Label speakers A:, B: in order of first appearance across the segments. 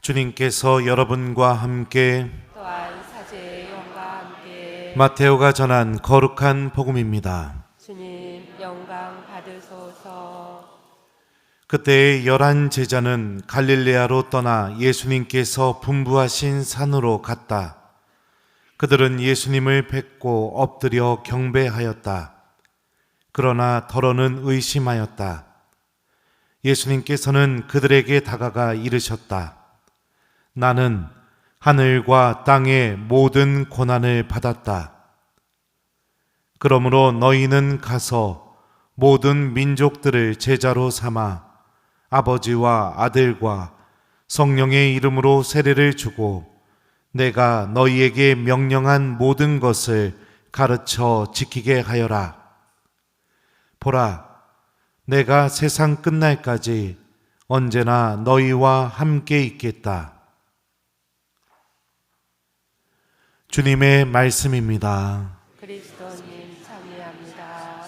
A: 주님께서 여러분과 함께
B: 또한 사제의 영과 함께
A: 마테오가 전한 거룩한 복음입니다.
B: 주님 영광 받으소서.
A: 그때 11 제자는 갈릴레아로 떠나 예수님께서 분부하신 산으로 갔다. 그들은 예수님을 뵙고 엎드려 경배하였다. 그러나 더러는 의심하였다. 예수님께서는 그들에게 다가가 이르셨다. 나는 하늘과 땅의 모든 고난을 받았다. 그러므로 너희는 가서 모든 민족들을 제자로 삼아 아버지와 아들과 성령의 이름으로 세례를 주고 내가 너희에게 명령한 모든 것을 가르쳐 지키게 하여라. 보라, 내가 세상 끝날까지 언제나 너희와 함께 있겠다. 주님의 말씀입니다.
B: 그리스도님 참여합니다.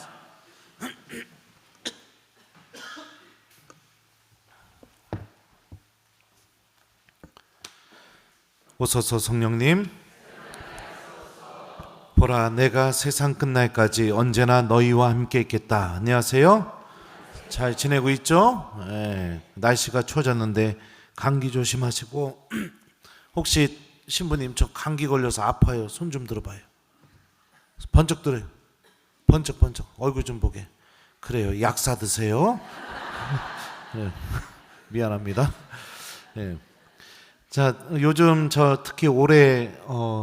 A: 오소서 성령님. 보라, 내가 세상 끝날까지 언제나 너희와 함께 있겠다. 안녕하세요. 잘 지내고 있죠? 날씨가 추워졌는데 감기 조심하시고 혹시 신부님 저 감기 걸려서 아파요. 손 좀 들어봐요. 번쩍 들어요. 번쩍 얼굴 좀 보게. 그래요. 약사 드세요. 미안합니다. 자, 요즘 저 특히 올해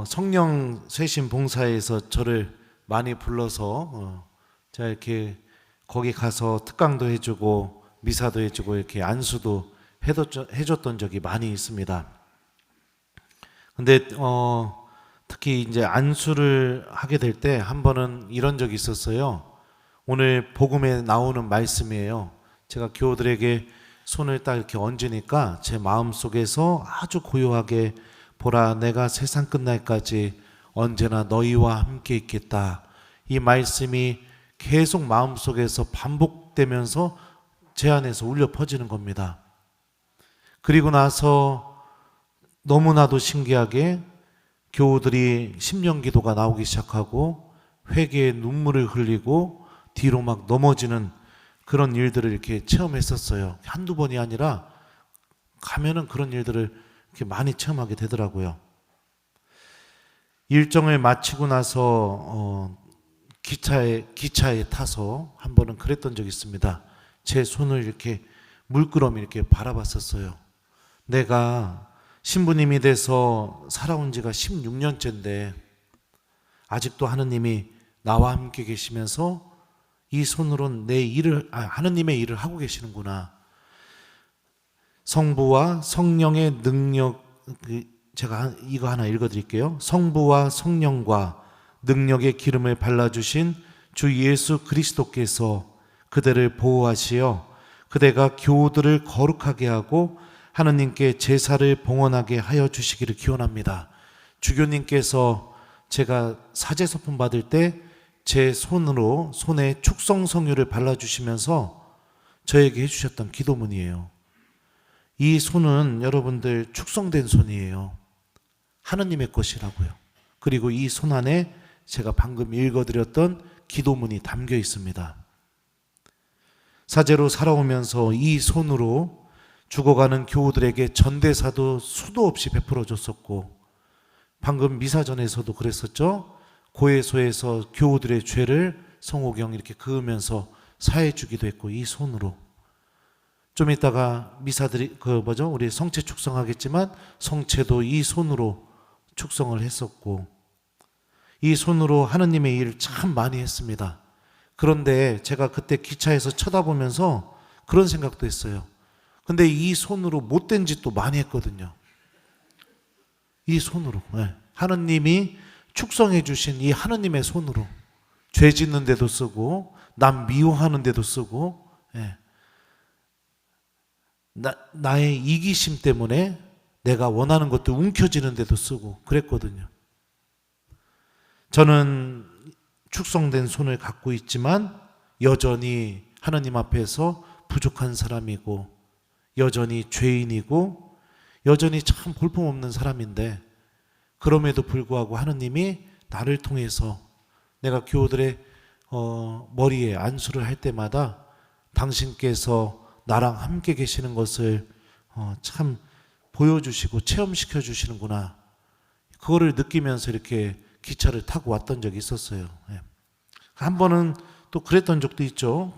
A: 성령 쇄신 봉사에서 저를 많이 불러서 제가 이렇게 거기 가서 특강도 해주고 미사도 해주고 이렇게 안수도 해줬던 적이 많이 있습니다. 근데 특히 이제 안수를 하게 될 때 한 번은 이런 적이 있었어요. 오늘 복음에 나오는 말씀이에요. 제가 교우들에게 손을 딱 이렇게 얹으니까 제 마음속에서 아주 고요하게 보라, 내가 세상 끝날까지 언제나 너희와 함께 있겠다. 이 말씀이 계속 마음속에서 반복되면서 제 안에서 울려 퍼지는 겁니다. 그리고 나서 너무나도 신기하게 교우들이 심령기도가 나오기 시작하고 회개의 눈물을 흘리고 뒤로 막 넘어지는 그런 일들을 이렇게 체험했었어요. 한두 번이 아니라 가면은 그런 일들을 이렇게 많이 체험하게 되더라고요. 일정을 마치고 나서 기차에 타서 한 번은 그랬던 적이 있습니다. 제 손을 이렇게 물끄러미 이렇게 바라봤었어요. 내가 신부님이 돼서 살아온 지가 16년째인데 아직도 하느님이 나와 함께 계시면서 이 손으로는 하느님의 일을 하고 계시는구나. 성부와 성령의 능력, 제가 이거 하나 읽어드릴게요. 성부와 성령과 능력의 기름을 발라주신 주 예수 그리스도께서 그대를 보호하시어 그대가 교우들을 거룩하게 하고 하느님께 제사를 봉헌하게 하여 주시기를 기원합니다. 주교님께서 제가 사제서품 받을 때 제 손에 축성성유를 발라주시면서 저에게 해주셨던 기도문이에요. 이 손은 여러분들 축성된 손이에요. 하느님의 것이라고요. 그리고 이 손 안에 제가 방금 읽어드렸던 기도문이 담겨 있습니다. 사제로 살아오면서 이 손으로 죽어가는 교우들에게 전대사도 수도 없이 베풀어 줬었고, 방금 미사전에서도 그랬었죠. 고해소에서 교우들의 죄를 성호경 이렇게 그으면서 사해 주기도 했고, 이 손으로. 좀 이따가 미사들이 우리 성체 축성하겠지만 성체도 이 손으로 축성을 했었고, 이 손으로 하느님의 일을 참 많이 했습니다. 그런데 제가 그때 기차에서 쳐다보면서 그런 생각도 했어요. 근데 이 손으로 못된 짓도 많이 했거든요. 이 손으로. 하느님이 축성해 주신 이 하느님의 손으로 죄 짓는 데도 쓰고 남 미워하는 데도 쓰고, 나의 이기심 때문에 내가 원하는 것도 움켜쥐는 데도 쓰고 그랬거든요. 저는 축성된 손을 갖고 있지만 여전히 하느님 앞에서 부족한 사람이고 여전히 죄인이고 여전히 참 볼품없는 사람인데 그럼에도 불구하고 하느님이 나를 통해서 내가 교우들의 머리에 안수를 할 때마다 당신께서 나랑 함께 계시는 것을 참 보여주시고 체험시켜 주시는구나. 그거를 느끼면서 이렇게 기차를 타고 왔던 적이 있었어요. 예. 한 번은 또 그랬던 적도 있죠.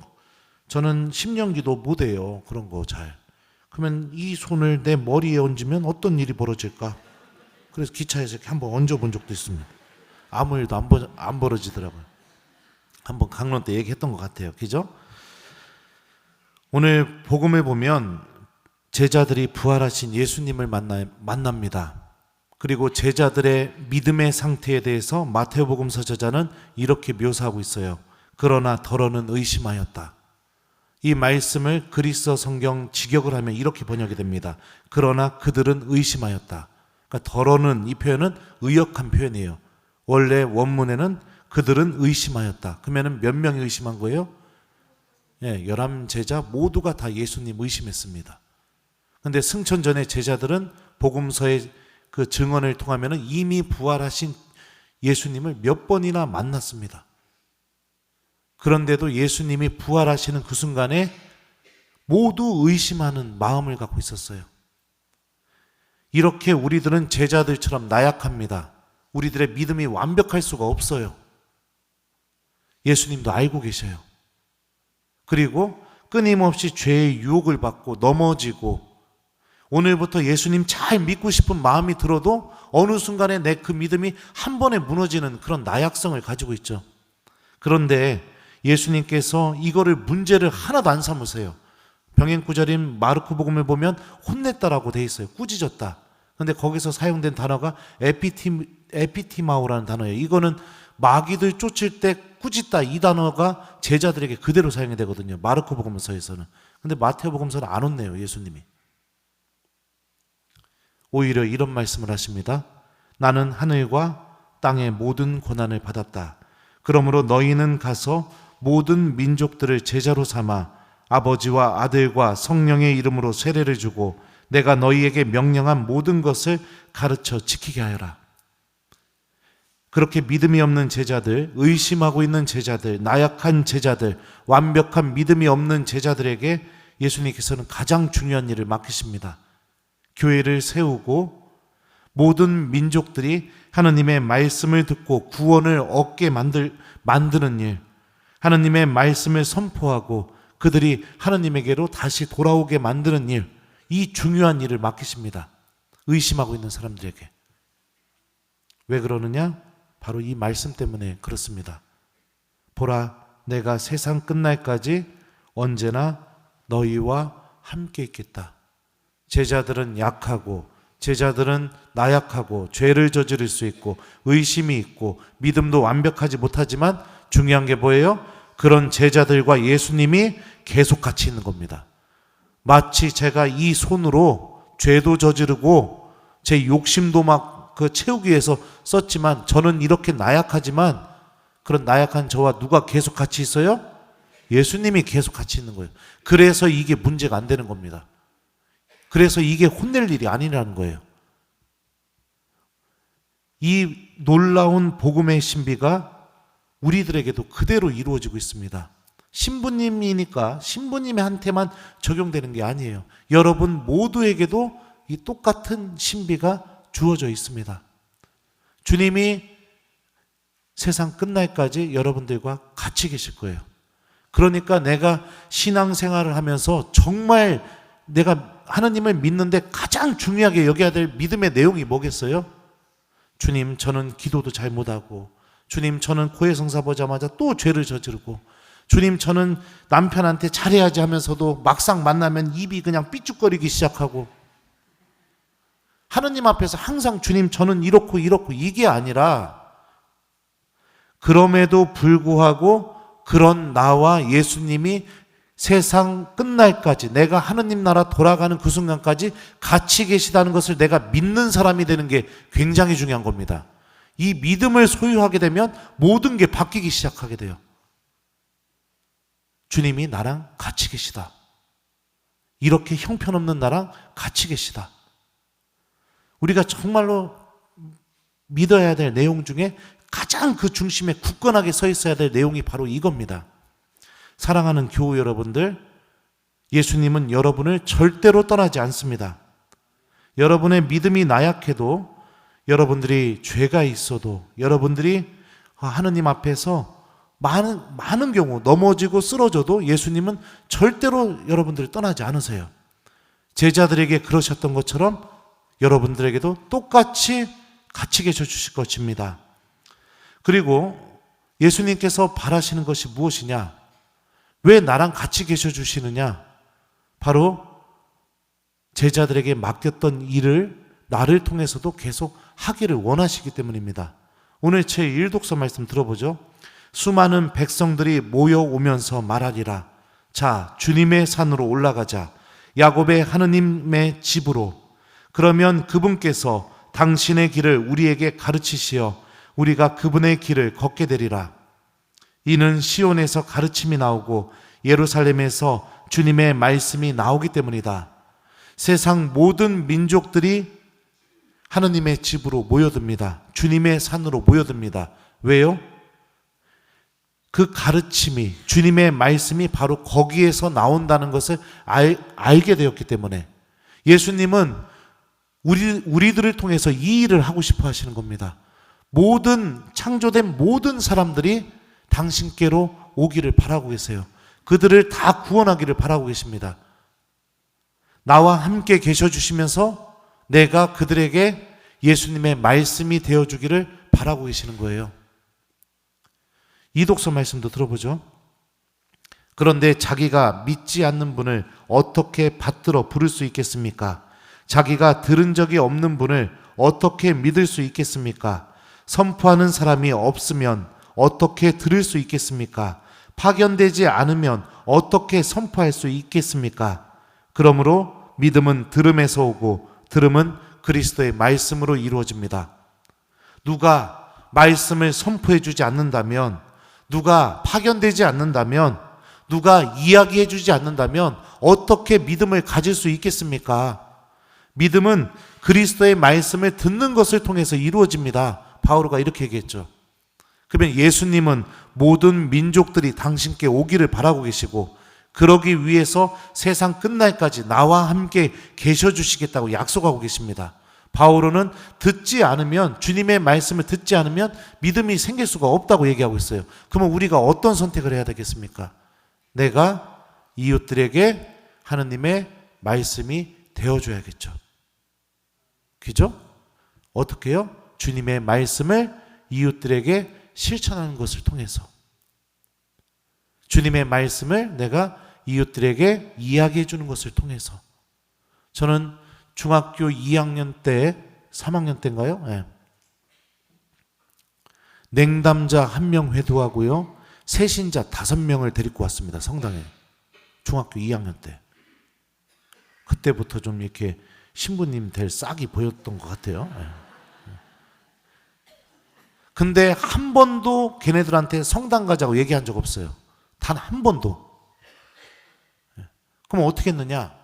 A: 저는 심령기도 못해요. 그런 거 잘. 그러면 이 손을 내 머리에 얹으면 어떤 일이 벌어질까? 그래서 기차에서 이렇게 한번 얹어본 적도 있습니다. 아무 일도 안 벌어지더라고요. 한번 강론 때 얘기했던 것 같아요. 그죠? 오늘 복음을 보면 제자들이 부활하신 예수님을 만납니다. 그리고 제자들의 믿음의 상태에 대해서 마태복음서 저자는 이렇게 묘사하고 있어요. 그러나 더러는 의심하였다. 이 말씀을 그리스어 성경 직역을 하면 이렇게 번역이 됩니다. 그러나 그들은 의심하였다. 그러니까 더러는 이 표현은 의역한 표현이에요. 원래 원문에는 그들은 의심하였다. 그러면 몇 명이 의심한 거예요? 11제자 모두가 다 예수님 의심했습니다. 그런데 승천 전에 제자들은 복음서의 그 증언을 통하면 이미 부활하신 예수님을 몇 번이나 만났습니다. 그런데도 예수님이 부활하시는 그 순간에 모두 의심하는 마음을 갖고 있었어요. 이렇게 우리들은 제자들처럼 나약합니다. 우리들의 믿음이 완벽할 수가 없어요. 예수님도 알고 계셔요. 그리고 끊임없이 죄의 유혹을 받고 넘어지고 오늘부터 예수님 잘 믿고 싶은 마음이 들어도 어느 순간에 내 그 믿음이 한 번에 무너지는 그런 나약성을 가지고 있죠. 그런데 예수님께서 이거를 문제를 하나도 안 삼으세요. 병행구절인 마르코 복음을 보면 혼냈다라고 돼 있어요. 꾸짖었다. 그런데 거기서 사용된 단어가 에피티마오라는 단어예요. 이거는 마귀들 쫓을 때 꾸짖다 이 단어가 제자들에게 그대로 사용이 되거든요. 마르코 복음서에서는. 근데 마테오 복음서는 안 혼내요. 예수님이. 오히려 이런 말씀을 하십니다. 나는 하늘과 땅의 모든 고난을 받았다. 그러므로 너희는 가서 모든 민족들을 제자로 삼아 아버지와 아들과 성령의 이름으로 세례를 주고 내가 너희에게 명령한 모든 것을 가르쳐 지키게 하여라. 그렇게 믿음이 없는 제자들, 의심하고 있는 제자들, 나약한 제자들, 완벽한 믿음이 없는 제자들에게 예수님께서는 가장 중요한 일을 맡기십니다. 교회를 세우고 모든 민족들이 하나님의 말씀을 듣고 구원을 얻게 만드는 일, 하나님의 말씀을 선포하고 그들이 하나님에게로 다시 돌아오게 만드는 일, 이 중요한 일을 맡기십니다. 의심하고 있는 사람들에게. 왜 그러느냐? 바로 이 말씀 때문에 그렇습니다. 보라, 내가 세상 끝날까지 언제나 너희와 함께 있겠다. 제자들은 약하고 제자들은 나약하고 죄를 저지를 수 있고 의심이 있고 믿음도 완벽하지 못하지만 중요한 게 뭐예요? 그런 제자들과 예수님이 계속 같이 있는 겁니다. 마치 제가 이 손으로 죄도 저지르고 제 욕심도 막 채우기 위해서 썼지만 저는 이렇게 나약하지만 그런 나약한 저와 누가 계속 같이 있어요? 예수님이 계속 같이 있는 거예요. 그래서 이게 문제가 안 되는 겁니다. 그래서 이게 혼낼 일이 아니라는 거예요. 이 놀라운 복음의 신비가 우리들에게도 그대로 이루어지고 있습니다. 신부님이니까 신부님한테만 적용되는 게 아니에요. 여러분 모두에게도 이 똑같은 신비가 주어져 있습니다. 주님이 세상 끝날까지 여러분들과 같이 계실 거예요. 그러니까 내가 신앙생활을 하면서 정말 내가 하나님을 믿는데 가장 중요하게 여겨야 될 믿음의 내용이 뭐겠어요? 주님, 저는 기도도 잘 못하고, 주님, 저는 고해성사 보자마자 또 죄를 저지르고, 주님, 저는 남편한테 잘해야지 하면서도 막상 만나면 입이 그냥 삐죽거리기 시작하고, 하느님 앞에서 항상 주님, 저는 이렇고 이게 아니라, 그럼에도 불구하고 그런 나와 예수님이 세상 끝날까지 내가 하느님 나라 돌아가는 그 순간까지 같이 계시다는 것을 내가 믿는 사람이 되는 게 굉장히 중요한 겁니다. 이 믿음을 소유하게 되면 모든 게 바뀌기 시작하게 돼요. 주님이 나랑 같이 계시다. 이렇게 형편없는 나랑 같이 계시다. 우리가 정말로 믿어야 될 내용 중에 가장 그 중심에 굳건하게 서 있어야 될 내용이 바로 이겁니다. 사랑하는 교우 여러분들, 예수님은 여러분을 절대로 떠나지 않습니다. 여러분의 믿음이 나약해도, 여러분들이 죄가 있어도, 여러분들이 하느님 앞에서 많은 경우 넘어지고 쓰러져도 예수님은 절대로 여러분들을 떠나지 않으세요. 제자들에게 그러셨던 것처럼 여러분들에게도 똑같이 같이 계셔 주실 것입니다. 그리고 예수님께서 바라시는 것이 무엇이냐? 왜 나랑 같이 계셔 주시느냐? 바로 제자들에게 맡겼던 일을 나를 통해서도 계속 하기를 원하시기 때문입니다. 오늘 제 1독서 말씀 들어보죠. 수많은 백성들이 모여오면서 말하리라. 자, 주님의 산으로 올라가자. 야곱의 하느님의 집으로. 그러면 그분께서 당신의 길을 우리에게 가르치시어 우리가 그분의 길을 걷게 되리라. 이는 시온에서 가르침이 나오고 예루살렘에서 주님의 말씀이 나오기 때문이다. 세상 모든 민족들이 하느님의 집으로 모여듭니다. 주님의 산으로 모여듭니다. 왜요? 그 가르침이, 주님의 말씀이 바로 거기에서 나온다는 것을 알게 되었기 때문에 예수님은 우리들을 통해서 이 일을 하고 싶어 하시는 겁니다. 창조된 모든 사람들이 당신께로 오기를 바라고 계세요. 그들을 다 구원하기를 바라고 계십니다. 나와 함께 계셔 주시면서 내가 그들에게 예수님의 말씀이 되어주기를 바라고 계시는 거예요. 이독서 말씀도 들어보죠. 그런데 자기가 믿지 않는 분을 어떻게 받들어 부를 수 있겠습니까? 자기가 들은 적이 없는 분을 어떻게 믿을 수 있겠습니까? 선포하는 사람이 없으면 어떻게 들을 수 있겠습니까? 파견되지 않으면 어떻게 선포할 수 있겠습니까? 그러므로 믿음은 들음에서 오고 들음은 그리스도의 말씀으로 이루어집니다. 누가 말씀을 선포해 주지 않는다면, 누가 파견되지 않는다면, 누가 이야기해 주지 않는다면 어떻게 믿음을 가질 수 있겠습니까? 믿음은 그리스도의 말씀을 듣는 것을 통해서 이루어집니다. 바오로가 이렇게 얘기했죠. 그러면 예수님은 모든 민족들이 당신께 오기를 바라고 계시고 그러기 위해서 세상 끝날까지 나와 함께 계셔 주시겠다고 약속하고 계십니다. 바오로는 듣지 않으면, 주님의 말씀을 듣지 않으면 믿음이 생길 수가 없다고 얘기하고 있어요. 그러면 우리가 어떤 선택을 해야 되겠습니까? 내가 이웃들에게 하느님의 말씀이 되어줘야겠죠. 그죠? 어떻게 해요? 주님의 말씀을 이웃들에게 실천하는 것을 통해서, 주님의 말씀을 내가 이웃들에게 이야기해 주는 것을 통해서. 저는 중학교 2학년 때, 3학년 때인가요? 네. 냉담자 1명 회두하고요, 세신자 5명을 데리고 왔습니다. 성당에. 중학교 2학년 때. 그때부터 좀 이렇게 신부님 될 싹이 보였던 것 같아요. 네. 근데 한 번도 걔네들한테 성당 가자고 얘기한 적 없어요. 단 한 번도. 그럼 어떻게 했느냐?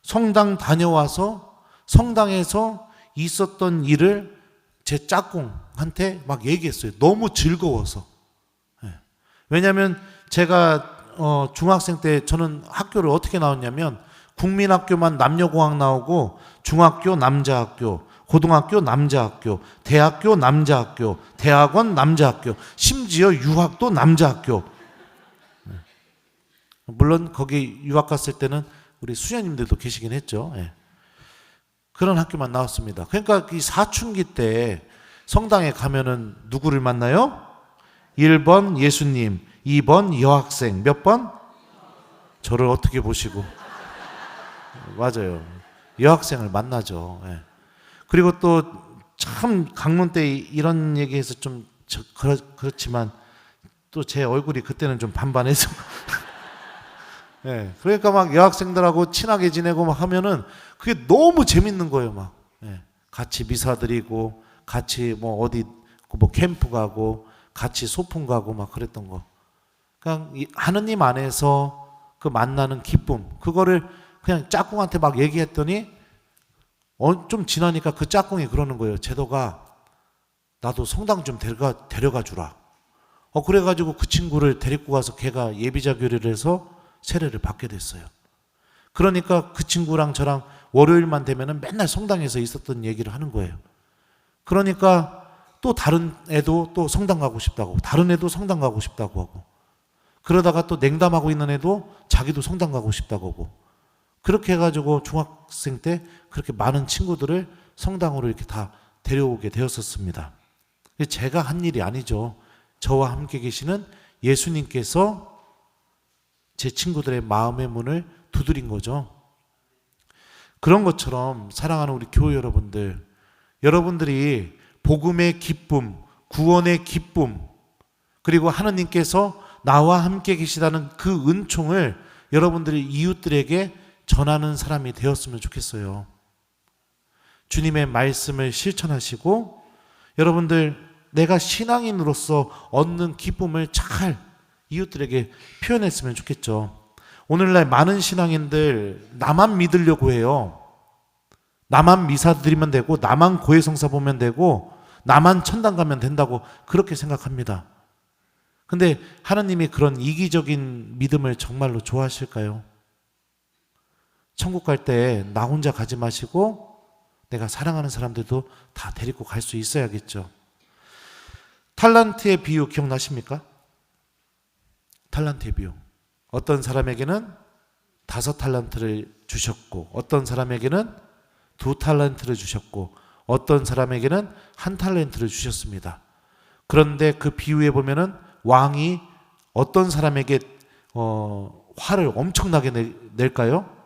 A: 성당 다녀와서 성당에서 있었던 일을 제 짝꿍한테 막 얘기했어요. 너무 즐거워서. 왜냐하면 제가 중학생 때 저는 학교를 어떻게 나왔냐면 국민학교만 남녀공학 나오고 중학교 남자학교, 고등학교 남자학교, 대학교 남자학교, 대학원 남자학교, 심지어 유학도 남자학교. 물론 거기 유학 갔을 때는 우리 수녀님들도 계시긴 했죠. 그런 학교만 나왔습니다. 그러니까 이 사춘기 때 성당에 가면은 누구를 만나요? 1번 예수님, 2번 여학생, 몇 번? 저를 어떻게 보시고. 맞아요. 여학생을 만나죠. 그리고 또 참 강론 때 이런 얘기해서 좀 그렇지만 또 제 얼굴이 그때는 좀 반반해서 그러니까 막 여학생들하고 친하게 지내고 막 하면은 그게 너무 재밌는 거예요. 막 같이 미사 드리고 같이 뭐 어디 뭐 캠프 가고 같이 소풍 가고 막 그랬던 거. 그냥 하느님 안에서 그 만나는 기쁨, 그거를 그냥 짝꿍한테 막 얘기했더니 좀 지나니까 그 짝꿍이 그러는 거예요. 제도가 나도 성당 좀 데려가 주라. 그래가지고 그 친구를 데리고 가서 걔가 예비자 교리를 해서 세례를 받게 됐어요. 그러니까 그 친구랑 저랑 월요일만 되면은 맨날 성당에서 있었던 얘기를 하는 거예요. 그러니까 또 다른 애도 또 성당 가고 싶다고, 다른 애도 성당 가고 싶다고 하고, 그러다가 또 냉담하고 있는 애도 자기도 성당 가고 싶다고 하고, 그렇게 해가지고 중학생 때 그렇게 많은 친구들을 성당으로 이렇게 다 데려오게 되었었습니다. 제가 한 일이 아니죠. 저와 함께 계시는 예수님께서 제 친구들의 마음의 문을 두드린 거죠. 그런 것처럼 사랑하는 우리 교회 여러분들, 여러분들이 복음의 기쁨, 구원의 기쁨, 그리고 하느님께서 나와 함께 계시다는 그 은총을 여러분들이 이웃들에게 전하는 사람이 되었으면 좋겠어요. 주님의 말씀을 실천하시고 여러분들 내가 신앙인으로서 얻는 기쁨을 잘 이웃들에게 표현했으면 좋겠죠. 오늘날 많은 신앙인들 나만 믿으려고 해요. 나만 미사 드리면 되고, 나만 고해성사 보면 되고, 나만 천당 가면 된다고 그렇게 생각합니다. 근데 하나님이 그런 이기적인 믿음을 정말로 좋아하실까요? 천국 갈 때 나 혼자 가지 마시고 내가 사랑하는 사람들도 다 데리고 갈 수 있어야겠죠. 탈란트의 비유 기억나십니까? 탈란트의 비유. 어떤 사람에게는 5탈란트를 주셨고, 어떤 사람에게는 2탈란트를 주셨고, 어떤 사람에게는 1탈란트를 주셨습니다. 그런데 그 비유에 보면은 왕이 어떤 사람에게 화를 엄청나게 낼까요?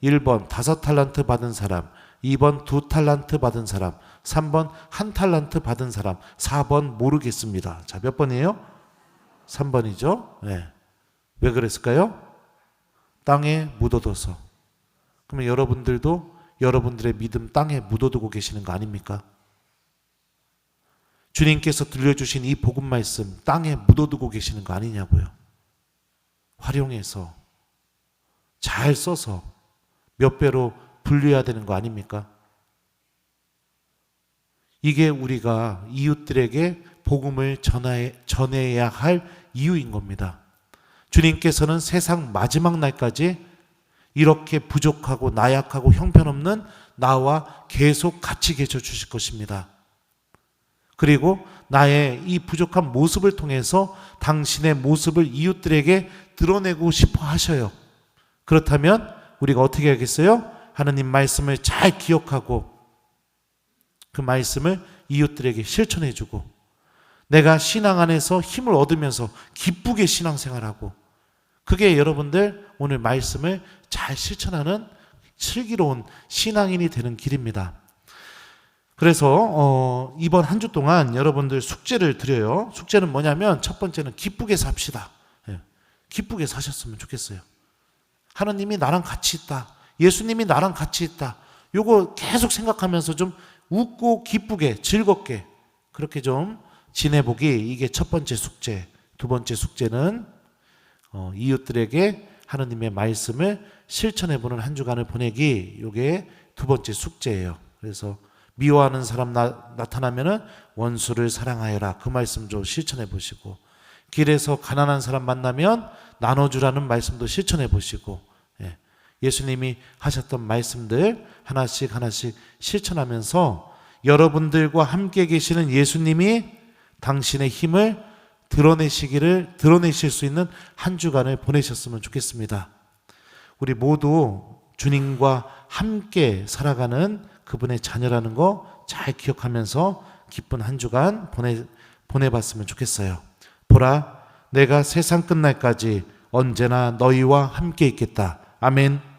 A: 1번 5탈란트 받은 사람, 2번 2탈란트 받은 사람, 3번 1탈란트 받은 사람, 4번 모르겠습니다. 자, 몇 번이에요? 3번이죠. 네. 왜 그랬을까요? 땅에 묻어둬서. 그러면 여러분들도 여러분들의 믿음 땅에 묻어두고 계시는 거 아닙니까? 주님께서 들려주신 이 복음 말씀 땅에 묻어두고 계시는 거 아니냐고요. 활용해서 잘 써서 몇 배로 불려야 되는 거 아닙니까? 이게 우리가 이웃들에게 복음을 전해야 할 이유인 겁니다. 주님께서는 세상 마지막 날까지 이렇게 부족하고 나약하고 형편없는 나와 계속 같이 계셔 주실 것입니다. 그리고 나의 이 부족한 모습을 통해서 당신의 모습을 이웃들에게 드러내고 싶어 하셔요. 그렇다면 우리가 어떻게 하겠어요? 하나님 말씀을 잘 기억하고 그 말씀을 이웃들에게 실천해주고, 내가 신앙 안에서 힘을 얻으면서 기쁘게 신앙생활하고, 그게 여러분들 오늘 말씀을 잘 실천하는 슬기로운 신앙인이 되는 길입니다. 그래서 이번 한 주 동안 여러분들 숙제를 드려요. 숙제는 뭐냐면 첫 번째는 기쁘게 삽시다. 기쁘게 사셨으면 좋겠어요. 하나님이 나랑 같이 있다. 예수님이 나랑 같이 있다. 요거 계속 생각하면서 좀 웃고 기쁘게 즐겁게 그렇게 좀 지내보기, 이게 첫 번째 숙제. 두 번째 숙제는 이웃들에게 하나님의 말씀을 실천해보는 한 주간을 보내기, 요게 두 번째 숙제예요. 그래서 미워하는 사람 나타나면은 원수를 사랑하여라, 그 말씀 좀 실천해 보시고, 길에서 가난한 사람 만나면 나눠주라는 말씀도 실천해 보시고, 예수님이 하셨던 말씀들 하나씩 실천하면서 여러분들과 함께 계시는 예수님이 당신의 힘을 드러내실 수 있는 한 주간을 보내셨으면 좋겠습니다. 우리 모두 주님과 함께 살아가는 그분의 자녀라는 거 잘 기억하면서 기쁜 한 주간 보내봤으면 좋겠어요. 보라, 내가 세상 끝날까지 언제나 너희와 함께 있겠다. 아멘.